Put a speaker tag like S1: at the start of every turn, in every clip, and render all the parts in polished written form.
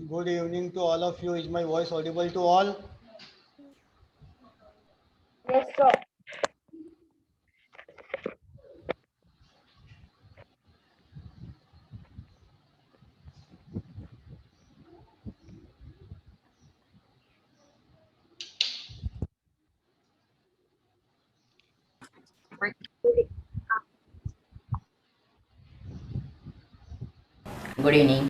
S1: Good evening to all of you. Is my voice audible to all?
S2: Yes, sir.
S3: Good evening.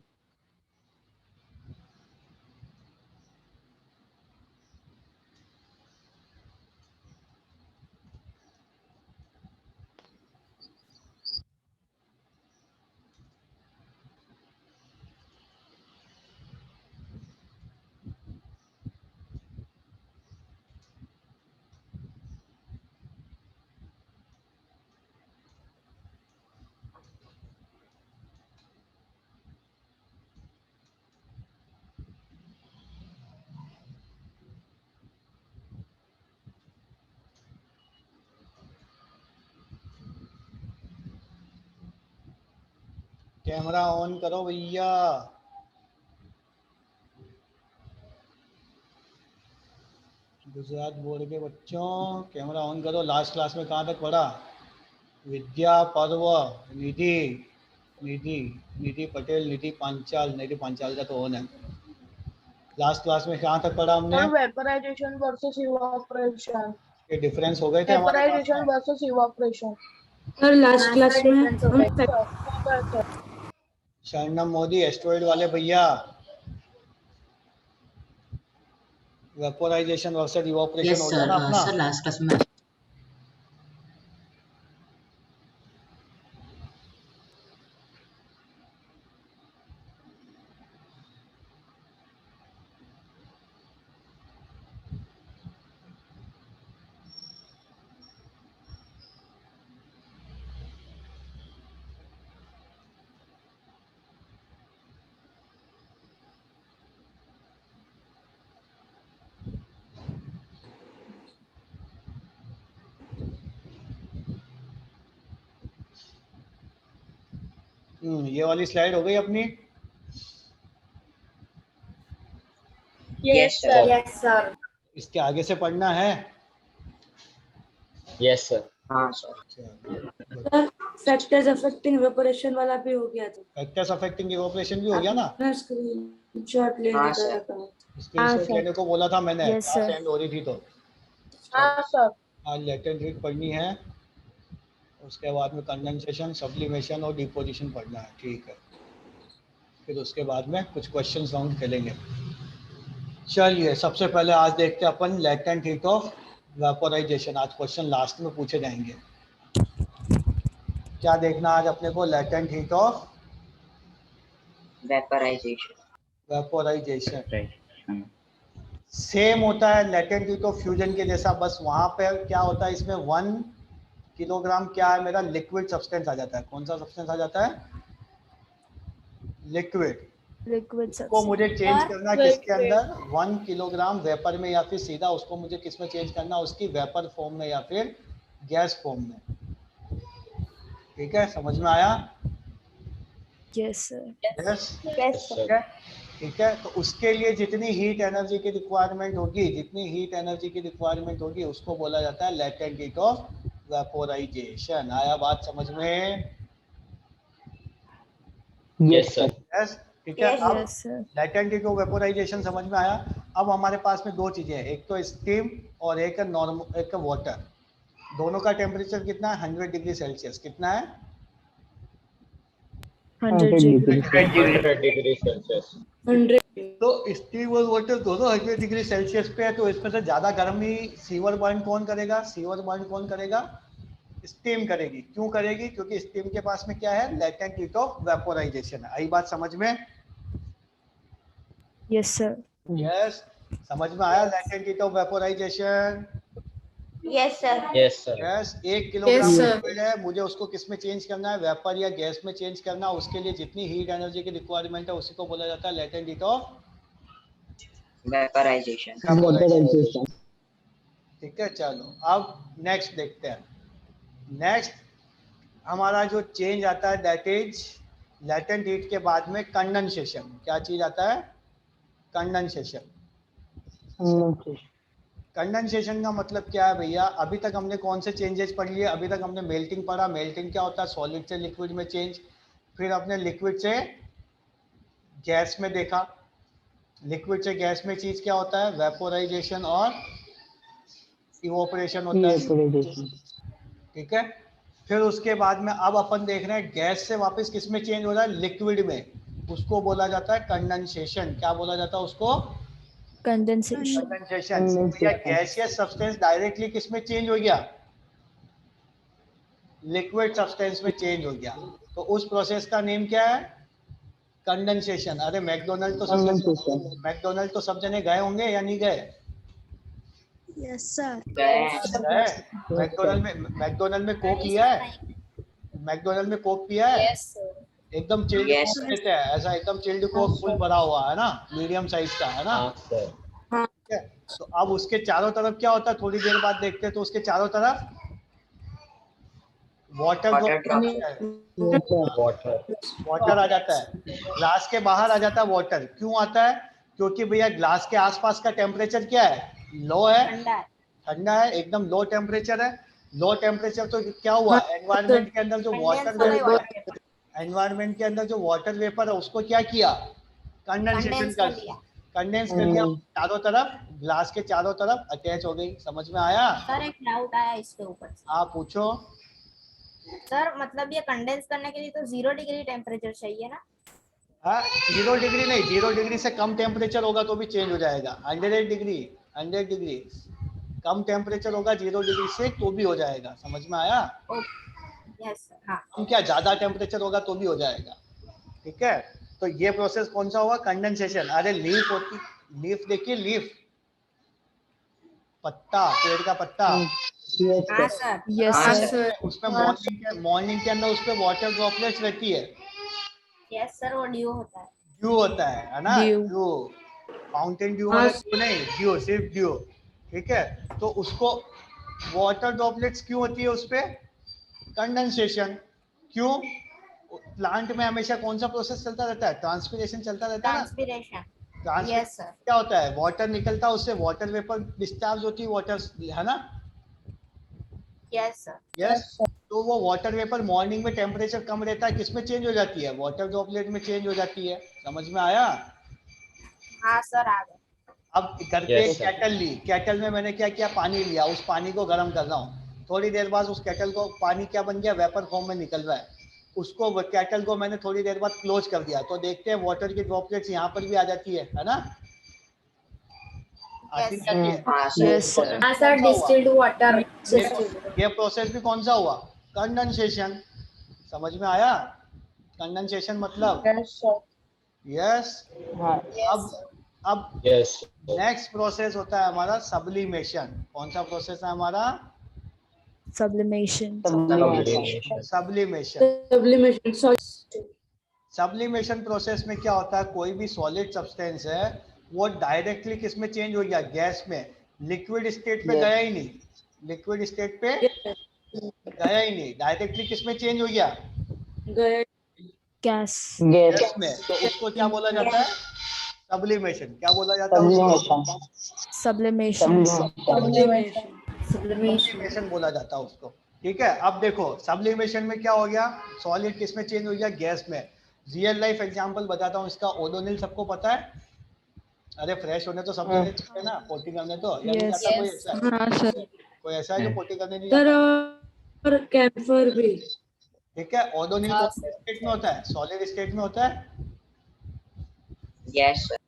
S1: Camera on करो भैया। Gujarat board के बच्चों camera on करो। Last class में कहाँ तक पढ़ा? विद्या, पर्व, निधि, निधि निधि पटेल, निधि पांचाल। निधि पांचाल का तो ऑन है। लास्ट क्लास में कहाँ तक पढ़ा हमने?
S2: Vaporisation versus evaporation.
S1: ये डिफरेंस हो गए थे हमारे पास
S2: वेपराइजेशन
S1: में।
S2: Versus evaporation.
S4: Sir last class में
S1: शरणम मोदी, एस्ट्रॉइड वाले भैया, वेपोराइजेशन वर्सेस इवापोरेशन
S3: Yes,
S1: हो गया
S3: sir.
S1: ना अपना।
S3: Sir, last class में
S1: ये वाली स्लाइड हो गई अपनी।
S2: Yes, sir. Yes, sir.
S1: इसके आगे से पढ़ना है।
S5: Yes, sir.
S3: हाँ sir.
S4: Sir factors affecting evaporation वाला भी हो गया था।
S1: फैक्टर्स अफेक्टिंग इवेपोरेशन भी हो गया ना।
S4: अपना स्क्रीनशॉट लेने
S3: हाँ,
S4: का
S3: सर।
S4: था।
S1: स्क्रीनशॉट लेने को बोला था मैंने।
S6: Yes,
S1: class
S6: sir.
S1: एंड हो रही थी तो
S2: हाँ, सर।
S1: आज लेटेंट हीट पढ़नी है। उसके बाद में कंडेंसेशन, सब्लिमेशन और डिपोजिशन पढ़ना है। ठीक है, फिर उसके बाद में कुछ क्वेश्चन राउंड खेलेंगे। चलिए, सबसे पहले आज देखते हैं अपन लेटेंट हीट ऑफ वेपोराइजेशन। आज क्वेश्चन लास्ट में पूछे जाएंगे। क्या देखना आज अपने को? Latent heat of
S3: vaporisation.
S1: Vaporisation same होता है लेटेंट हीट ऑफ फ्यूजन के जैसा, बस वहाँ पे क्या होता है, इसमें 1 किलोग्राम क्या है मेरा, लिक्विड सब्सटेंस आ जाता है। कौन सा सब्सटेंस आ जाता है? लिक्विड।
S6: Liquid
S1: उसको मुझे
S6: substance.
S1: चेंज करना है किसके अंदर? 1 किलोग्राम वेपर में, या फिर सीधा उसको मुझे किस में चेंज करना, उसकी वेपर फॉर्म में या फिर गैस फॉर्म में। ठीक है, समझ में आया?
S6: Yes, sir.
S1: Yes,
S2: Yes, sir.
S1: ठीक है। ठीक है, तो उसके लिए जितनी हीट एनर्जी की रिक्वायरमेंट होगी, जितनी हीट एनर्जी की रिक्वायरमेंट होगी, उसको बोला जाता है लेटेंट हीट ऑफ वेपोराइजेशन। आया बात समझ में?
S5: Yes, sir.
S1: यस, ठीक है। अब
S6: Yes, sir.
S1: Latent heat of vaporisation समझ में आया। अब हमारे पास में दो चीजें हैं, एक तो स्टीम और एक नॉर्मल, एक वाटर। दोनों का टेम्परेचर कितना है? 100 डिग्री सेल्सियस। कितना है?
S6: 100 degree.
S5: 100 degrees Celsius.
S4: 100
S1: तो स्टीम और वाटर दोनों 100 डिग्री सेल्सियस पे है, तो इसमें से ज्यादा गर्मी सीवर बर्न कौन करेगा? सीवर बर्न कौन करेगा? स्टीम करेगी। क्यों करेगी? क्योंकि स्टीम के पास में क्या है? Latent heat of vaporization. आई बात समझ में?
S6: Yes, sir.
S1: यस, समझ में आया latent heat of vaporization?
S2: Yes, sir.
S5: Yes, sir.
S1: Yes 1 kilogram
S2: Yes, sir.
S1: Liquid है, मुझे उसको किस में चेंज करना है, वेपर या गैस में चेंज करना है। उसके लिए जितनी हीट एनर्जी की रिक्वायरमेंट है उसी को बोला जाता है latent heat of
S3: Vaporization.
S1: Vaporisation. ठीक है, चलो अब नेक्स्ट देखते हैं। नेक्स्ट हमारा जो चेंज आता है दैट इज लेटेंट हीट के बाद में कंडेंसेशन। क्या चीज आता है? कंडेंसेशन। कंडेंसेशन का मतलब क्या है भैया? अभी तक हमने कौन से चेंजेस पढ़ लिए? अभी तक हमने मेल्टिंग पढ़ा। मेल्टिंग क्या होता है? सॉलिड से लिक्विड में चेंज। फिर अपने लिक्विड से गैस में देखा। लिक्विड से गैस में चीज क्या होता है? वेपोराइजेशन और इवोपरेशन होता है। ठीक है, फिर उसके बाद में अब अपन देख रहे हैं गैस से वापस किस में चेंज हो रहा है? लिक्विड में। उसको बोला जाता है कंडेंसेशन। क्या बोला जाता है उसको?
S6: Condensation.
S1: कंडेंसेशन। या गैसियस सब्सटेंस डायरेक्टली किस में चेंज हो गया? लिक्विड सब्सटेंस में चेंज हो गया। तो उस प्रोसेस का नेम क्या है? कंडेंसेशन। अरे मैकडोनल्ड तो सब जने गए होंगे या नहीं गए?
S6: Yes, sir.
S1: गए। मैकडोनल्ड में कोक लिया है? मैकडोनल्ड में कोक पिया है?
S2: Yes, sir.
S3: Yes,
S1: एकदम चिल्ड कोक
S3: sir.
S1: देते हैं, ऐसा एकदम चिल्ड कोक फुल भरा हुआ है ना, मीडियम साइज का है ना।
S5: हाँ सर।
S1: ठीक है, तो अब उसके चारों तरफ क्या होता है? थोड़ी देर बाद देखते हैं तो उसके चारों तरफ वाटर
S3: Water
S5: वाटर।
S1: वाटर आ जाता है। ग्लास के बाहर आ जाता है वाटर। क्यों आता है? क्योंकि भैया ग्लास के आसपास का टेम्परेचर क्या है? लो है, ठंडा है, एकदम लो टेम्परेचर है। लो टेम्परेचर तो क्या हुआ? एनवायरनमेंट के अंदर जो वाटर एनवायरनमेंट के अंदर जो वाटर वेपर है उसको क्या किया? कंडेंसेशन कर दिया। कंडेंस कर दिया, चारों तरफ ग्लास के चारों तरफ अटैच हो गई। समझ में आया?
S7: सर एक डाउट आया इसके ऊपर से।
S1: आप पूछो।
S7: सर मतलब ये कंडेंस करने के लिए तो 0 डिग्री टेम्परेचर चाहिए ना?
S1: हाँ, 0 डिग्री नहीं, 0 डिग्री से कम टेम्परेचर होगा तो भी चेंज हो जाएगा। 100 डिग्री कम टेम्परेचर होगा 0 डिग्री से तो भी हो जाएगा। समझ में आया?
S7: Yes sir. हाँ
S1: हम क्या ज्यादा टेम्परेचर होगा तो भी हो जाएगा। ठीक है, तो ये प्रोसेस कौन सा हुआ? कंडेंसेशन। अरे लीफ होती, लीफ देखिए, लीफ पत्ता, पेड़ का पत्ता।
S7: हाँ सर।
S6: Yes,
S1: हाँ,
S6: sir.
S1: उसमें मॉर्निंग के अंदर उसपे वाटर ड्रॉपलेट्स रहती है।
S7: यस सर, वो ड्यू होता है।
S1: ड्यू होता है ना?
S6: Dew.
S1: ड्यू, फाउंटेन ड्यू वाला ड्यू नहीं, ड्यू, सिर्फ ड्यू। ठीक है, तो उसको वाटर ड्रॉपलेट्स क्यों होती है उसपे? कंडेंसेशन। क्यों? प्लांट में हमेशा कौन सा प्रोसेस चलता रहता है? ट्रांसपिरेशन चलता रहता है ना।
S7: ट्रांसपिरेशन।
S1: Transpiration
S7: yes sir.
S1: क्या होता है? वाटर निकलता है उससे, वाटर वेपर डिस्चार्ज होती है, वाटर, है ना?
S7: Yes sir.
S1: यस, तो वो वाटर वेपर मॉर्निंग में टेम्परेचर कम रहता है, किस में चेंज हो जाती है? वाटर ड्रॉपलेट में चेंज हो जाती है। समझ में आया?
S7: हाँ सर आ गए।
S1: अब घर पे
S5: Yes, sir.
S1: केटल ली, केटल में मैंने क्या किया? पानी लिया, उस पानी को गर्म कर रहा हूँ। थोड़ी देर बाद उस केटल को पानी क्या बन गया? वेपर फॉर्म में निकल रहा है। उसको केटल को मैंने थोड़ी देर बाद क्लोज कर दिया, तो देखते हैं वाटर की ड्रॉपलेट्स यहाँ पर भी आ जाती है ना? आती
S7: Yes,
S1: नहीं आती है?
S6: Yes, sir.
S2: हाँ सर, डिस्टिल्ड वाटर।
S1: ये प्रोसेस भी कौन सा हुआ? कंडेंसेशन। समझ में आया? कंडेंसेशन मतलब
S2: Yes, sir.
S1: यस। अब
S5: यस।
S1: नेक्स्ट प्रोसेस होता है हमारा सब्लिमेशन। कौन सा प्रोसेस है हमारा?
S6: Sublimation.
S1: सब्लिमेशन। सब्लिमेशन प्रोसेस में क्या होता है? कोई भी सॉलिड सब्सटेंस है वो डायरेक्टली किस में चेंज हो गया? गैस में। लिक्विड स्टेट पे गया ही नहीं, लिक्विड स्टेट पे गया ही नहीं, डायरेक्टली किस में चेंज हो गया?
S6: Gas.
S1: गैस में। तो उसको क्या बोला जाता है? सब्लिमेशन। क्या बोला जाता है उसको?
S6: Sublimation.
S1: सब्लिमेशन बोला जाता है उसको। ठीक है, अब देखो सब्लिमेशन में क्या हो गया? सॉलिड किस में चेंज हो गया? गैस में। रियल लाइफ एग्जांपल बताता हूँ इसका। ओडोनिल सबको पता है? अरे फ्रेश होने तो सब जने जाते हैं ना पोटी करने, तो या नहीं
S6: Yes.
S1: जाता कोई ऐसा है?
S4: हाँ सर।
S1: कोई ऐसा है जो पोटी करने नहीं
S4: सर
S1: जाता?
S4: और कैम्फर भी।
S1: ठीक है, ओडोनिल कौन से स्टेट में होता है? सॉलिड स्टेट में होता है।
S3: Yes, sir.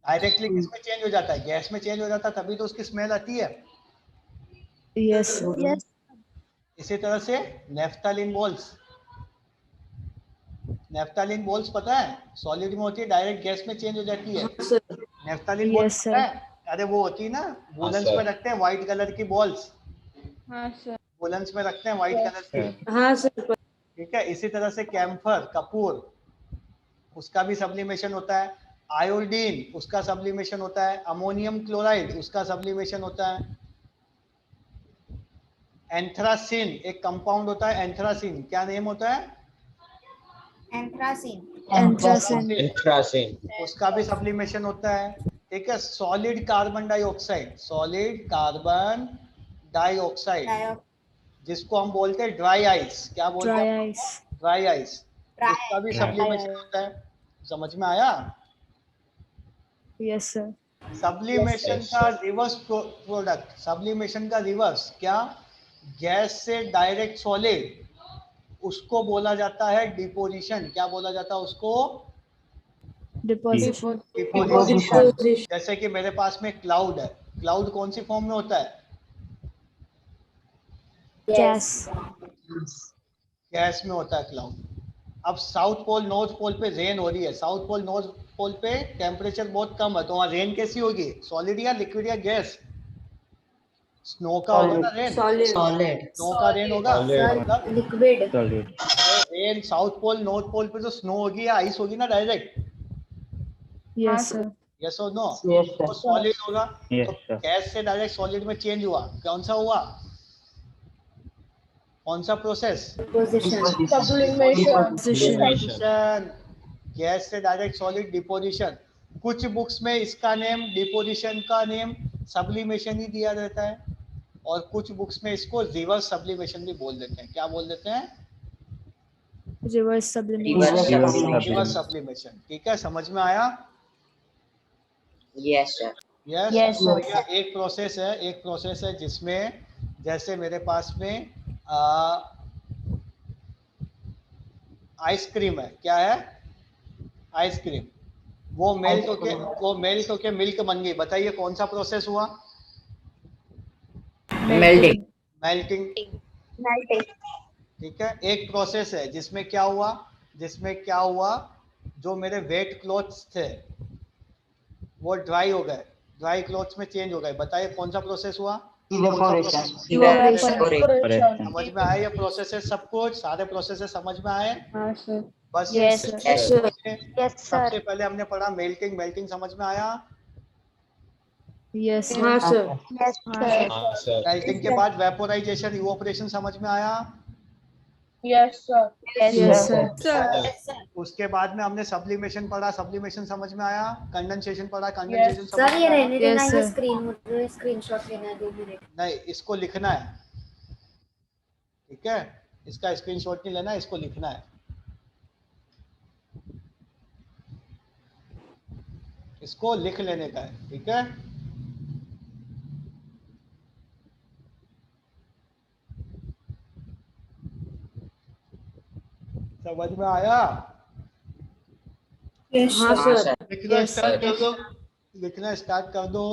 S1: डायरेक्टली किस में चेंज हो जाता है? गैस में चेंज हो जाता है, तभी तो उसकी स्मेल आती है।
S6: Yes. Yes.
S1: इसी तरह से नेफ्थालिन बॉल्स, नेफ्थालिन बॉल्स पता है? सॉलिड में होती है, डायरेक्ट गैस में चेंज हो जाती है। Naphthalene
S6: Yes,
S1: balls
S6: sir.
S1: पता है? अरे वो होती है ना, वुलन्स
S5: sir.
S1: पे रखते हैं व्हाइट कलर की बॉल्स,
S6: हाँ सर।
S1: वुलन्स में रखते हैं व्हाइट कलर की,
S4: हाँ सर।
S1: ठीक है। इसी तरह से कैम्फर, कपूर, उसका भी सब्लिमेशन होता है। आयोडीन, उसका सब्लिमेशन होता है। अमोनियम क्लोराइड, उसका सब्लिमेशन होता है। एंथ्रासिन एक कंपाउंड होता है, एंथ्रासिन, क्या नेम होता है?
S7: एंथ्रासिन।
S6: एंथ्रासिन।
S5: Anthracene.
S1: उसका भी सब्लिमेशन होता है, ठीक है। Solid carbon dioxide, solid carbon dioxide,
S7: डायो
S1: जिसको हम बोलते हैं ड्राई आइस, क्या बोलते
S6: ड्राई
S1: हैं?
S6: आइस।
S1: ड्राई आइस, उसका भी सब्लिमेशन होता है। समझ में आया?
S6: Yes sir.
S1: सब्लिमेशन
S5: Yes,
S1: का
S5: sir.
S1: रिवर्स प्रोडक्ट, सब्लिमेशन का रिवर्स क्या? गैस से डायरेक्ट सॉलिड, उसको बोला जाता है डिपोजिशन। क्या बोला जाता है उसको?
S6: डिपोजिशन।
S1: डिपोजिशन। जैसे कि मेरे पास में क्लाउड है, क्लाउड कौन सी फॉर्म में होता है?
S6: गैस।
S1: गैस में होता है क्लाउड। अब साउथ पोल नॉर्थ पोल पे रेन हो रही है, साउथ पोल नॉर्थ पोल पे टेम्परेचर बहुत कम है, तो वहाँ रेन कैसी होगी? सॉलिड या लिक्विड या गैस? स्नो का होगा ना रेन,
S4: सॉलिड।
S3: Solid.
S1: स्नो का रेन होगा।
S5: Solid.
S1: मतलब
S4: liquid.
S1: Rain south pole north pole पे तो स्नो होगी या आइस होगी ना डायरेक्ट,
S6: यस सर।
S1: यस और नो? तो सॉलिड होगा। तो गैस से डायरेक्ट सॉलिड में चेंज हुआ, कौन सा हुआ? कौन सा प्रोसेस?
S4: पोजीशन।
S1: डिपोजिशन। गैस से डायरेक्ट सॉलिड डिपोजिशन। कुछ बुक्स में इसका नेम, डिपोजिशन का नेम सब्लिमेशन ही दिया रहता है, और कुछ बुक्स में इसको रिवर्स सब्लिमेशन भी बोल देते हैं। क्या बोल देते हैं?
S6: Reverse sublimation.
S1: रिवर्स सब्लिमेशन, ठीक है। समझ में आया?
S3: Yes, sir.
S1: यस।
S6: Yes,
S1: तो
S6: sir.
S1: ये एक प्रोसेस है, एक प्रोसेस है जिसमें, जैसे मेरे पास में आइसक्रीम है, क्या है? आइसक्रीम। वो मेल्ट होके मिल्क बन गई। बताइए कौन सा प्रोसेस हुआ?
S3: Melting.
S1: मेल्टिंग, ठीक है। एक प्रोसेस है जिसमें क्या हुआ, जो मेरे वेट क्लॉथ्स थे वो ड्राई हो गए, ड्राई क्लॉथ्स में चेंज हो गए। बताइए कौन सा प्रोसेस हुआ?
S3: Evaporation.
S1: समझ में आया ये प्रोसेसेस? सब कुछ, सारे प्रोसेसेस समझ में आए?
S6: हाँ सर।
S1: बस
S6: Yes, sir.
S3: Yes, sir.
S1: सबसे पहले हमने पढ़ा मेल्टिंग, मेल्टिंग समझ में आया?
S6: Yes sir.
S4: हाँ सर।
S5: हाँ, sir.
S1: मेल्टिंग के बाद वेपोराइजेशन, इवोपरेशन समझ में आया?
S6: Yes sir.
S1: उसके बाद में हमने सब्लिमेशन पढ़ा, सब्लिमेशन समझ में आया? कंडेंसेशन पढ़ा, कंडेंसेशन समझ
S2: सर ये
S1: में आया?
S2: रहने देना
S6: Yes,
S2: है,
S6: sir.
S2: स्क्रीन मुझे स्क्रीनशॉट लेना है 2 मिनट।
S1: नहीं, इसको लिखना है, ठीक है। इसका स्क्रीनशॉट नहीं लेना, इसको लिखना है, इसको लिख लेने का है, ठीक है। समझ में आया?
S4: हाँ
S3: हाँ,
S4: सर।
S3: sir.
S1: लिखना
S6: Yes,
S1: स्टार्ट
S3: sir.
S1: कर दो, लिखना स्टार्ट कर दो।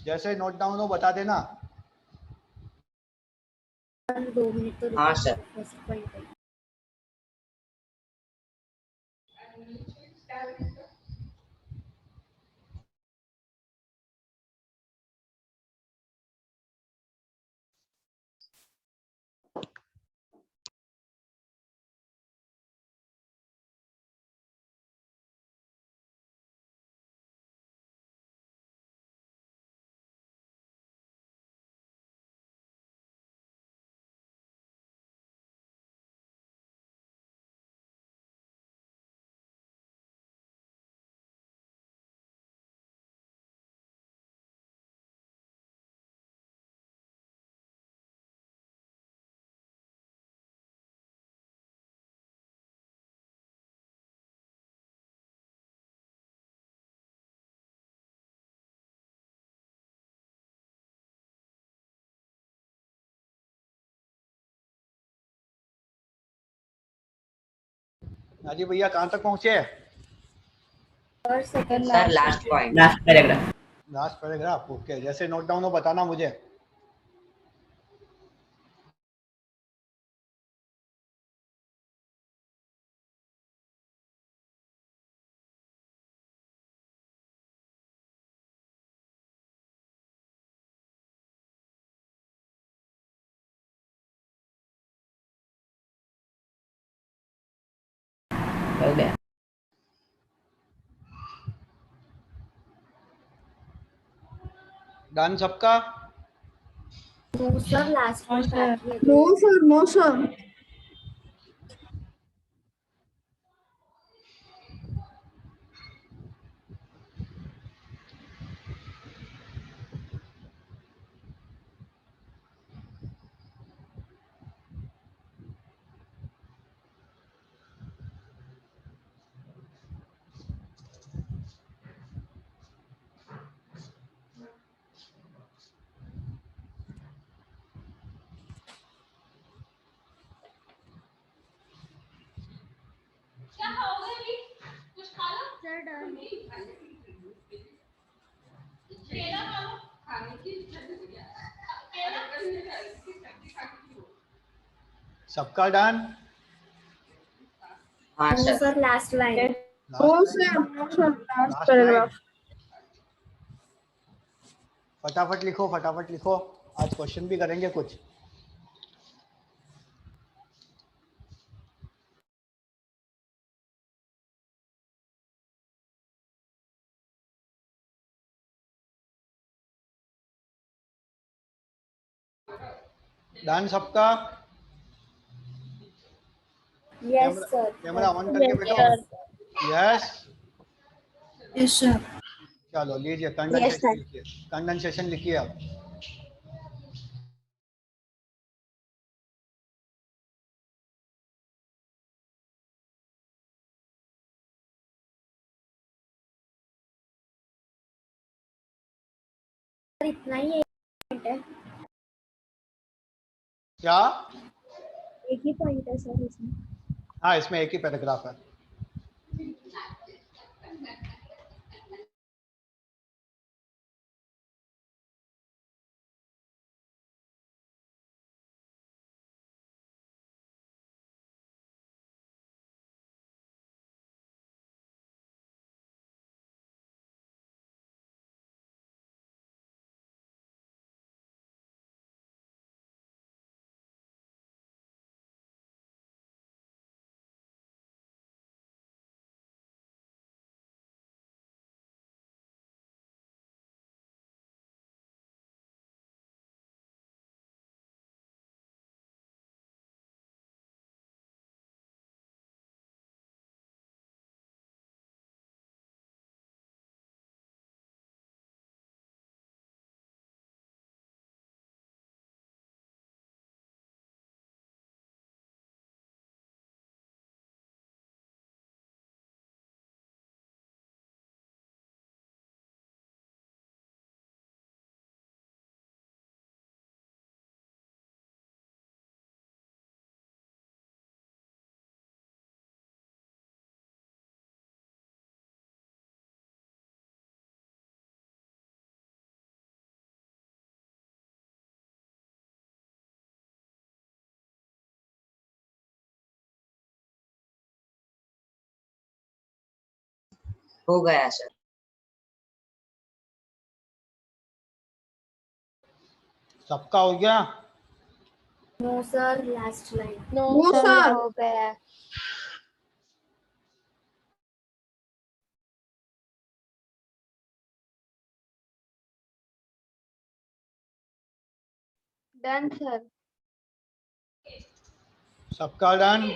S1: जैसे नोट डाउन हो बता देना।
S2: 2 मिनट तो
S3: हाँ, sir.
S2: रुको।
S1: राजीव भैया कहाँ तक पहुंचे?
S2: और second
S3: Sir, last point.
S8: Last paragraph.
S1: Last paragraph. Okay, जैसे नोट डाउन हो बताना मुझे.
S8: हो गया.
S1: डन सबका?
S2: नो सर लास्ट
S6: हाँ,
S2: में
S6: sir.
S2: बाकी है.
S6: sir, no, sir.
S1: सबका डन?
S3: हाँ
S2: no
S3: sir.
S2: Sir last line.
S1: Last line. फटाफट लिखो, फटाफट लिखो. आज क्वेश्चन भी करेंगे कुछ. डन सबका?
S2: Yes sir.
S1: कैमरा ऑन करके बैठो. यस.
S6: Yes, sir.
S1: चलो लीजिए
S3: Yes,
S1: कंडेंसेशन
S3: sir.
S1: लिखिए. कंडेंसेशन लिखिए आप.
S2: इतना ही है.
S1: क्या?
S6: एक ही पॉइंट है सर इसमें.
S1: हाँ, इसमें एक ही पैराग्राफ है.
S3: हो गया सर।
S1: सबका हो गया?
S2: No, sir. Last line.
S6: No, sir.
S3: हो गया।
S6: Done, sir.
S1: सबका done?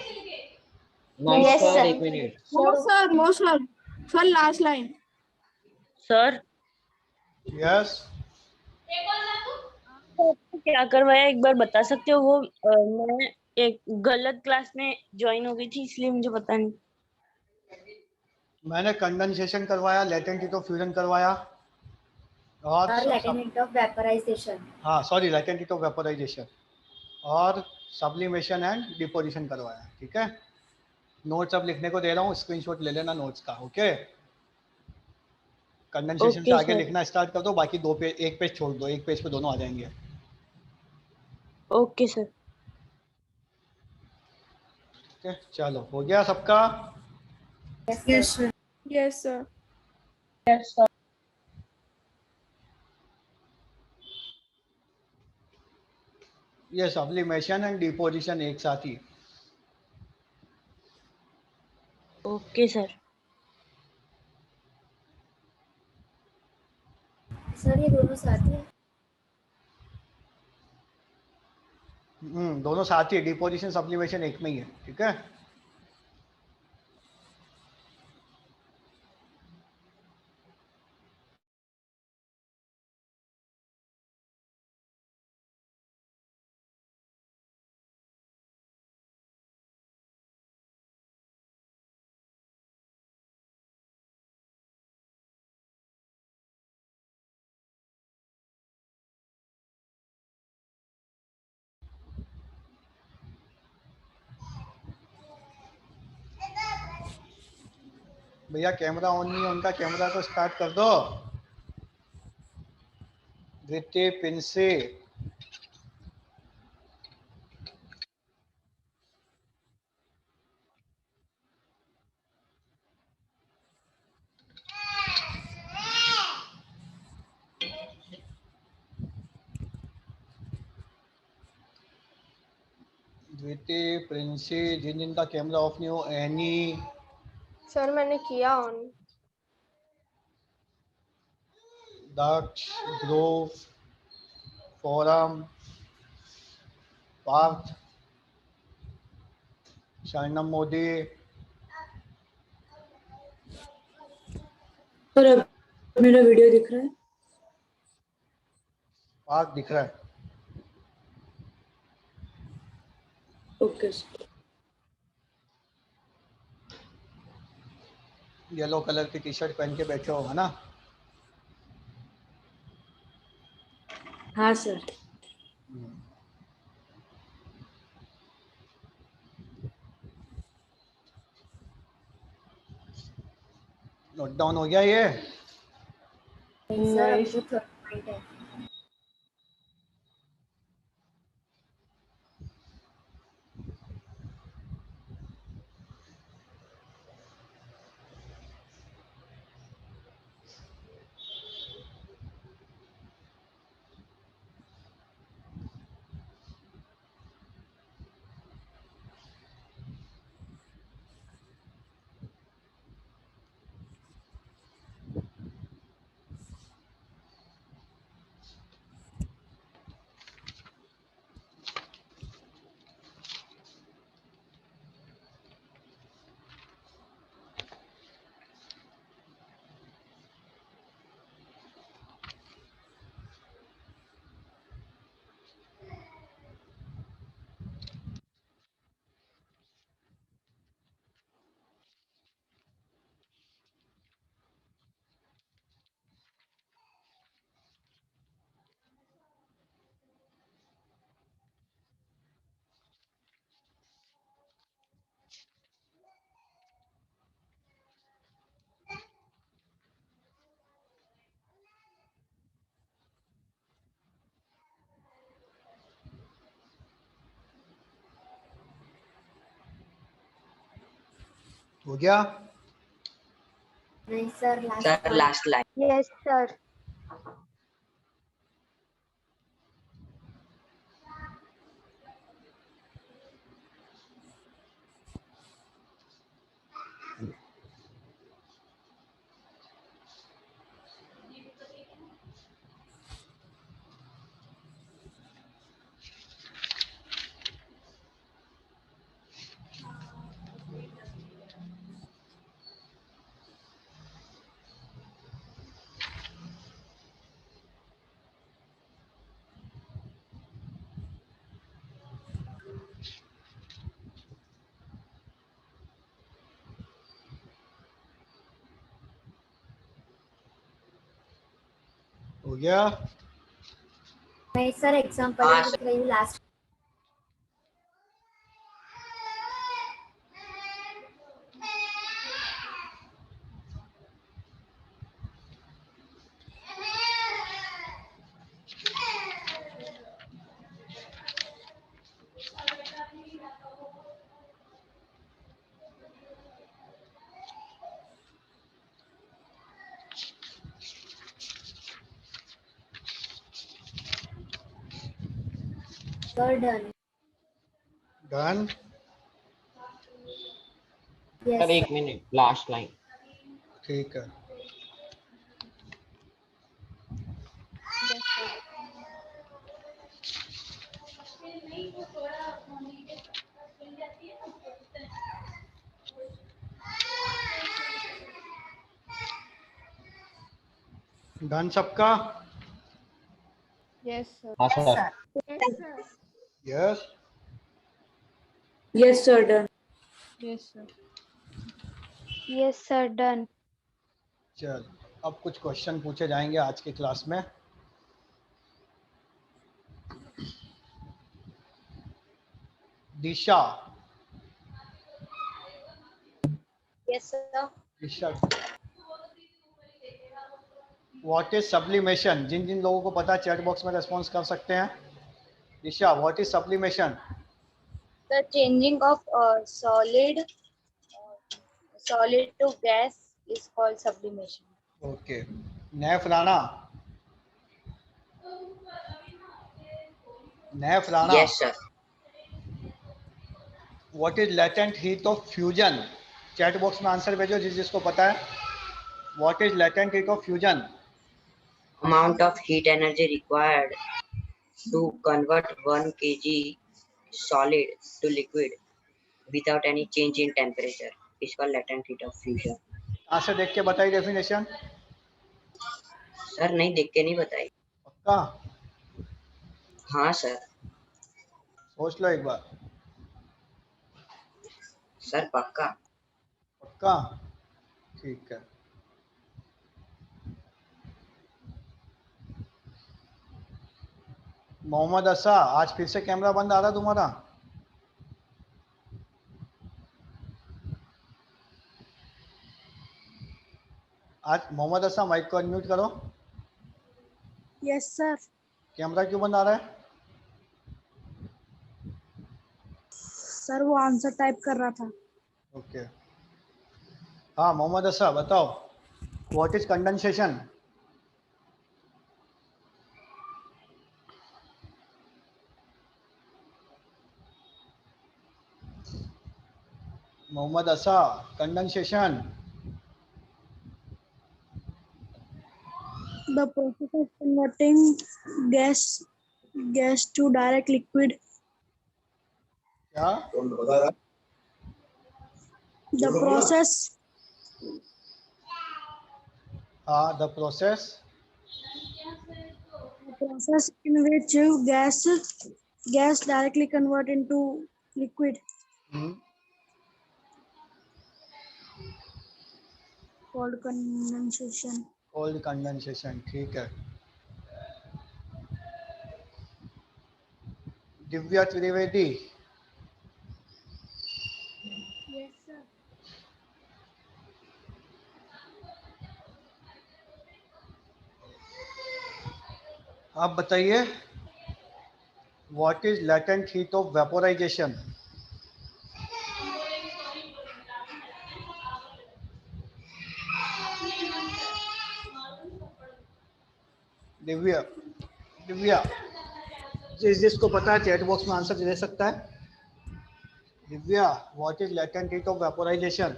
S5: No,
S3: Yes,
S5: sir.
S3: sir.
S5: एक minute.
S6: No, sir. No, sir. Sir, last line.
S4: Sir
S1: yes.
S4: आपको क्या करवाया एक बार बता सकते हो? वो मैं एक गलत क्लास में ज्वाइन हो गई थी इसलिए मुझे पता नहीं।
S1: मैंने कंडेंसेशन करवाया, लेटेंट हीट ऑफ फ्यूजन करवाया और
S2: Sir, latent heat of vaporization.
S1: हाँ sorry, latent heat of vaporisation और सब्लिमेशन एंड डिपोजिशन करवाया। ठीक है, नोट्स अब लिखने को दे रहा हूँ, स्क्रीनशॉट ले लेना नोट्स का। ओके, कंडेंसेशन से
S4: ओके
S1: आगे
S4: सर।
S1: लिखना स्टार्ट कर दो, बाकी दो पेज, एक पेज छोड़ दो, एक पेज पे दोनों आ जाएंगे।
S4: Okay sir.
S1: ओके चलो, हो गया सबका?
S2: Yes, sir.
S6: Yes, sir.
S1: ये सब्लिमेशन एंड डिपोजिशन एक साथ ही।
S4: Okay sir.
S2: Sir, ये दोनों साथ ही है।
S1: दोनों साथ ही, डिपोजिशन सब्लिमेशन एक में ही है। ठीक है, भैया कैमरा ऑन नहीं है उनका, कैमरा तो स्टार्ट कर दो। द्वितीय पिंसे द्वितीय प्रिंसी, जिन जिनका कैमरा ऑफ नहीं हो, एनी,
S6: सर मैंने किया ऑन।
S1: दक्ष, ध्रुव, फोरम, पार्थ, शरणम मोदी।
S4: सर अब मेरा वीडियो दिख रहा है?
S1: पार्थ दिख रहा है।
S4: Okay sir.
S1: येलो कलर की टी शर्ट पहन के बैठे हो, है ना?
S4: हाँ सर।
S1: नोट डाउन हो गया ये?
S2: नहीं सर, अभी तो थर्ड पॉइंट है।
S1: हो गया?
S7: नहीं sir last
S5: Sir, last line.
S3: Yes, sir.
S1: हो गया?
S7: नहीं सर एग्जांपल
S5: हाँ,
S7: लिख रही हूँ last sir done
S1: done?
S5: Sir,
S7: yes
S5: 1 minute. Last line.
S1: ठीक है। डन सबका?
S6: Yes, sir.
S5: हाँ
S7: yes
S5: sir.
S7: Sir
S1: yes?
S2: Yes, sir, done.
S6: Yes, sir.
S3: Yes, sir. Done.
S1: चल, अब कुछ क्वेश्चन पूछे जाएंगे आज की क्लास में। Disha,
S4: yes sir.
S1: Disha, what is sublimation? जिन जिन लोगों को पता है चैट बॉक्स में रेस्पॉन्स कर सकते हैं। Disha, what is sublimation?
S4: The changing of solid to gas is called sublimation.
S1: Okay. Naif Rana, Naif Rana,
S5: Yes sir.
S1: What is latent heat of fusion? Chat box में आंसर भेजो जिस जिसको पता है। What is latent heat of fusion?
S5: Amount of heat energy required to convert 1 kg solid to liquid without any change in temperature is called latent heat of fusion.
S1: कहाँ से देख के बताई डेफिनेशन?
S5: Sir, नहीं देख के नहीं बताई।
S1: पक्का?
S5: हाँ sir.
S1: सोच लो एक बार।
S5: Sir, पक्का।
S1: पक्का? ठीक है। मोहम्मद असा, आज फिर से कैमरा बंद आ रहा तुम्हारा? आज मोहम्मद असा माइक को अनम्यूट करो।
S6: Yes, sir.
S1: कैमरा क्यों बंद आ रहा है?
S6: सर वो आंसर टाइप कर रहा था।
S1: ओके। हाँ मोहम्मद असा बताओ, what is condensation? Mohammad Asa, condensation.
S6: The process of converting gas to direct liquid.
S1: क्या?
S6: The process
S1: हाँ, the process.
S6: in which gas directly convert into liquid called condensation.
S1: Cold condensation, ठीक है। Divya Trivedi,
S6: Yes, sir.
S1: आप बताइए, what is latent heat of vaporisation? Divya, Divya जिसको पता है chat box में आंसर दे सकता है। Divya, what is latent heat of vaporisation?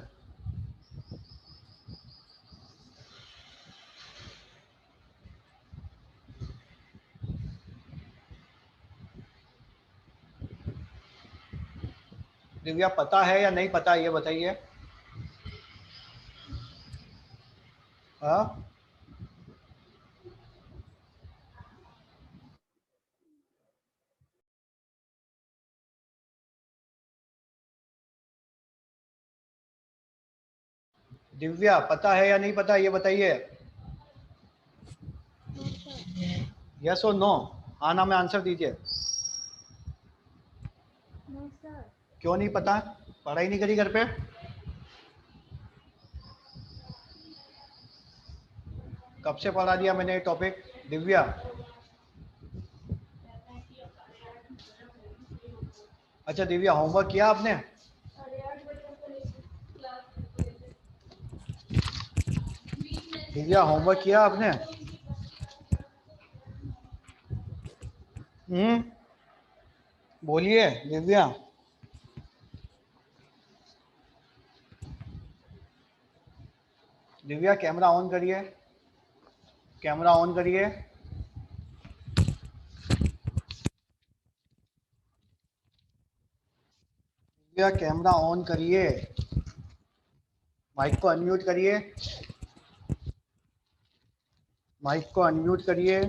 S1: Divya पता है या नहीं पता ये बताइए। हाँ, दिव्या पता है या नहीं पता ये बताइए। यस और नो, हाँ ना में आंसर दीजिए।
S2: No sir.
S1: क्यों नहीं पता? पढ़ाई नहीं करी घर पे? कब से पढ़ा दिया मैंने ये टॉपिक? दिव्या, अच्छा दिव्या होमवर्क किया आपने? दिव्या होमवर्क किया आपने? बोलिए दिव्या। दिव्या कैमरा ऑन करिए, कैमरा ऑन करिए। दिव्या कैमरा ऑन करिए, माइक को अनम्यूट करिए, माइक को अनम्यूट करिए।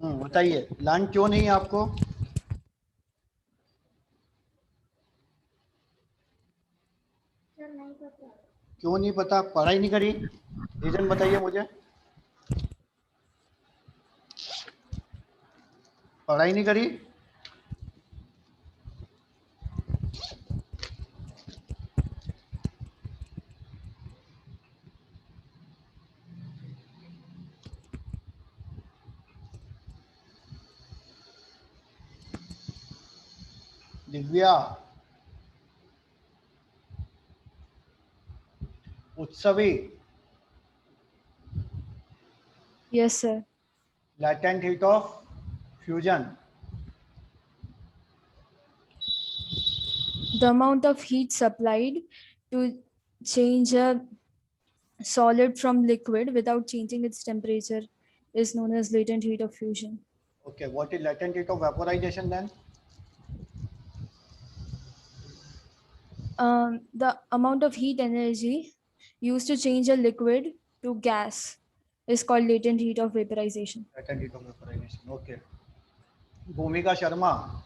S1: बताइए लर्न क्यों नहीं है आपको?
S2: सर नहीं पता।
S1: क्यों नहीं पता? पढ़ाई नहीं करी? रीजन बताइए मुझे। पढ़ाई नहीं करी? दिव्या, उत्सवी,
S6: Yes, sir.
S1: latent heat of fusion,
S6: The amount of heat supplied to change a solid from liquid without changing its temperature is known as latent heat of fusion.
S1: okay, what is latent heat of vaporization then?
S6: The amount of heat energy used to change a liquid to gas is called latent heat of vaporization.
S1: Latent heat of vaporization, okay. Bhumika Sharma,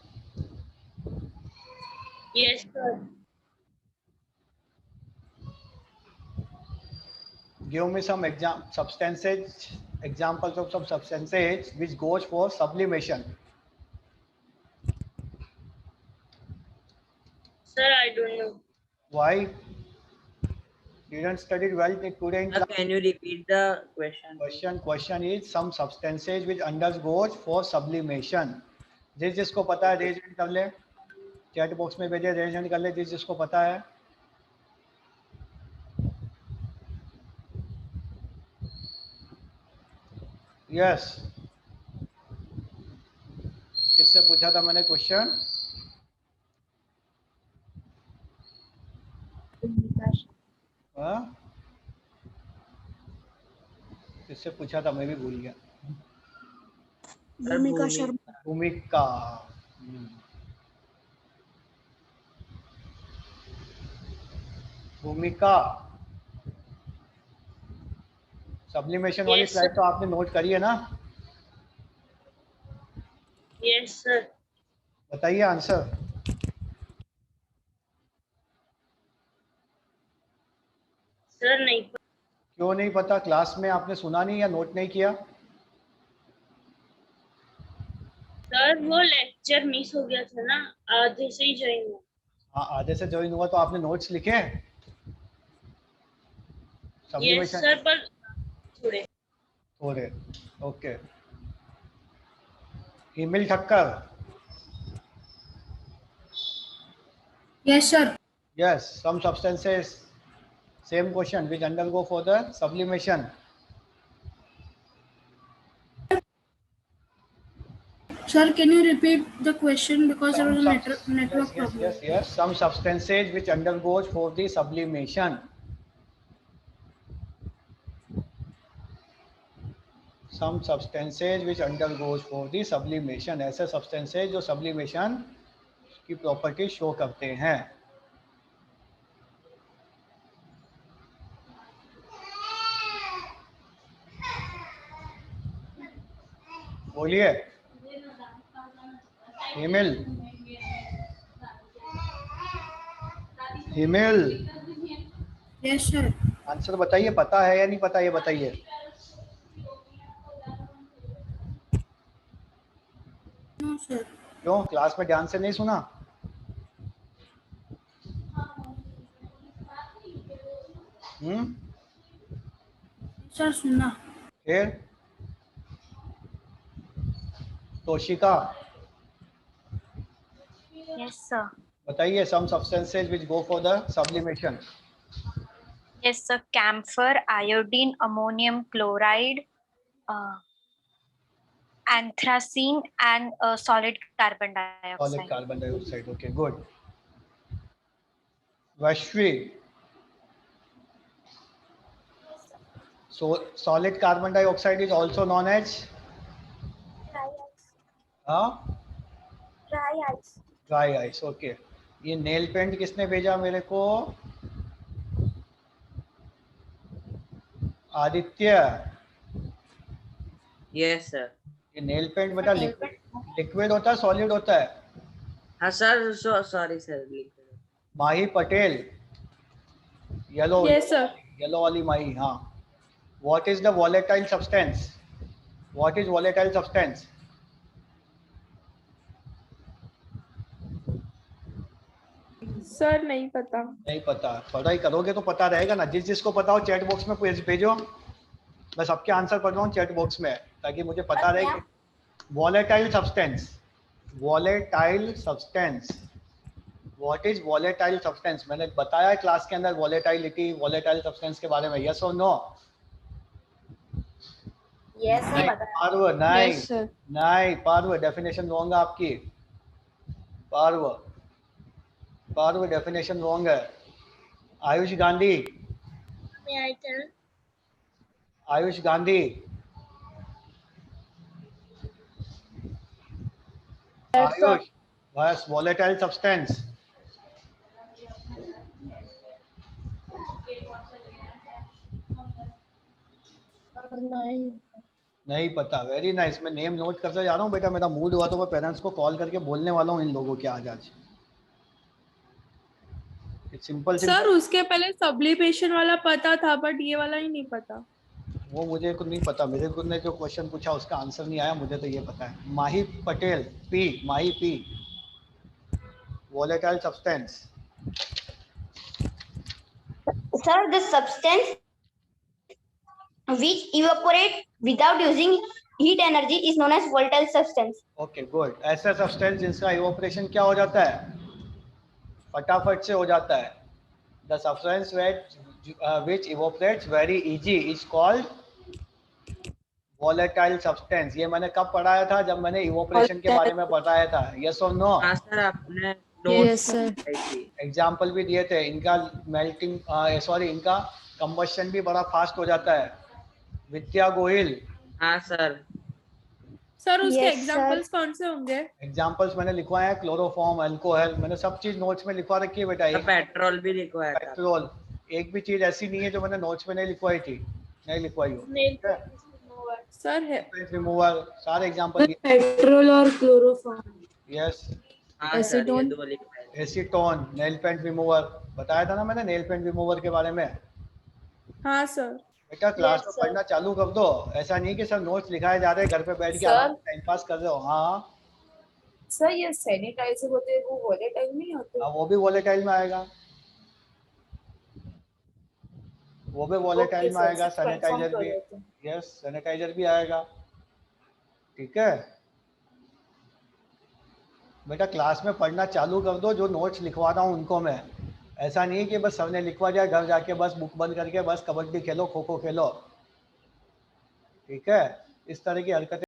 S4: Yes, sir.
S1: give me some substances, examples of some substances which goes for sublimation.
S4: Sir, I don't know.
S1: Why? Didn't study well today in class.
S8: Can you repeat the question?
S1: Question is some substances which undergoes for sublimation. जिसको पता है raise hand कर ले, chat box में भेजे, raise hand कर ले जिसको पता है। यस, किससे पूछा था मैंने क्वेश्चन? किससे पूछा था मैं भी भूल गया।
S6: भूमिका शर्मा।
S1: भूमिका, भूमिका सब्लिमेशन वाली
S4: Yes,
S1: स्लाइड तो आपने नोट करी है ना?
S4: Yes, sir.
S1: बताइए आंसर।
S4: सर नहीं पता।
S1: क्यों नहीं पता? क्लास में आपने सुना नहीं या नोट नहीं किया?
S4: सर वो लेक्चर मिस हो गया था ना, आधे से ही ज्वाइन हुआ।
S1: हाँ, आधे से ज्वाइन हुआ तो आपने नोट्स लिखे?
S4: यस सर, पर थोड़े
S1: थोड़े, okay. Email Thakkar,
S6: Yes, sir.
S1: yes, some substances Same question, which undergo for the sublimation.
S2: Sir, can you repeat the question because there was a network problem?
S1: Yes. Some substances which undergoes for the sublimation. Some substances which undergoes for the sublimation. ऐसे substances जो sublimation की property show करते हैं. बोलिए. हिमेल.
S2: Yes, sir.
S1: Answer बताइए, पता है या नहीं पता, ये बताइए.
S2: No, sir.
S1: क्यों, क्लास में ध्यान से नहीं सुना?
S2: Sir, सुना.
S1: फिर तोशिका
S9: Yes, sir.
S1: बताइए. Some substances which go for the sublimation.
S9: Yes, sir. Camphor, iodine, ammonium chloride, anthracene, and solid carbon dioxide.
S1: Solid carbon dioxide. Okay, good. Vashvi. So solid carbon dioxide is also known as
S3: Dry ice.
S1: Dry ice. Okay. ये nail paint किसने भेजा मेरे को? Aditya.
S8: Yes, sir.
S1: ये nail paint बेटा liquid होता है solid होता है?
S8: हाँ sir. Sorry, sir.
S1: Mahi Patel. Yellow.
S6: Yes, sir.
S1: Yellow वाली माही. हाँ. What is the volatile substance? What is volatile substance?
S6: Sir नहीं पता.
S1: नहीं पता. पढ़ाई करोगे तो पता रहेगा ना. जिसको पता हो चैट बॉक्स में भेजो. मैं सबके आंसर पढ़ रहा हूँ चैट बॉक्स में ताकि मुझे पता रहे कि volatile substance. volatile substance. What is volatile substance? मैंने बताया क्लास के अंदर volatility, volatile substance के बारे में. Yes or no?
S7: Yes, sir.
S1: नहीं.
S7: पता है.
S1: पार्व. नहीं.
S6: Yes, sir.
S1: नहीं. पार्व डेफिनेशन रॉन्ग है आपकी. पार्व डेफिनेशन रॉन्ग है. Ayush Gandhi.
S4: May I tell?
S1: Ayush Gandhi. Ayush. बस volatile substance. नहीं पता. Very nice. मैं नेम नोट करता जा रहा हूँ बेटा. मेरा मूड हुआ तो मैं पेरेंट्स को कॉल करके बोलने वाला हूँ इन लोगों के आज. सिंपल.
S6: सर उसके पहले सब्लिमेशन वाला पता था बट ये वाला ही नहीं पता.
S1: वो मुझे को नहीं पता. मेरे को ने जो क्वेश्चन पूछा उसका आंसर नहीं आया. मुझे तो ये पता है. माही पटेल. माही P. volatile substance.
S3: Sir, the substance which evaporate without using heat energy is known as volatile substance.
S1: Okay good. ऐसा सब्सटेंस जिसका इवोपरेशन क्या हो जाता है? फटाफट से हो जाता है. The substance which evaporates very easy is called volatile substance. ये मैंने कब पढ़ाया था? जब मैंने इवोपरेशन के बारे में बताया था. यस और नो?
S8: हाँ सर. आपने
S6: Yes, sir.
S1: एग्जाम्पल भी दिए थे. इनका मेल्टिंग इनका कंबशन भी बड़ा फास्ट हो जाता है. विद्या गोहिल.
S8: हाँ सर.
S6: सर उसके
S3: Yes,
S6: एग्जांपल्स कौन से होंगे?
S1: एग्जाम्पल्स मैंने लिखवाए हैं. Chloroform, alcohol. मैंने सब चीज नोट्स में लिखवा रखी है बेटा.
S8: पेट्रोल भी लिखवाया था.
S1: पेट्रोल. एक भी चीज ऐसी नहीं है जो मैंने नोट्स में नहीं लिखवाई थी. नहीं लिखवाई हो.
S6: सर है
S1: रिमूवर. सारे एग्जाम्पल.
S2: पेट्रोल और क्लोरोफॉर्म.
S1: यस.
S8: हाँ सर. ये
S6: एसीटोन.
S8: दो लिखवाए.
S1: एसीटोन. Nail paint remover. बताया था ना मैंने नेल पेंट रिमूवर के बारे में.
S6: हाँ सर.
S1: बेटा क्लास में पढ़ना चालू कर दो. ऐसा नहीं कि सर नोट्स लिखाए जा रहे हैं घर पे बैठ के टाइम पास कर रहे हो. हाँ
S2: सर ये सैनिटाइजर होते हैं वो वोलेटाइल नहीं होते?
S1: वो भी वोलेटाइल में आएगा. वो भी वोलेटाइल में आएगा. सैनिटाइजर भी. यस सैनिटाइजर भी आएगा. ठीक है बेटा. क्लास में पढ़ना चालू कर दो. जो नोट्स लिखवा रहा हूँ उनको मैं. ऐसा नहीं कि बस सबने लिखवा जाए, घर जाके बस बुक बंद करके बस कबड्डी खेलो, खो खो खेलो, ठीक है। इस तरह की हरकतें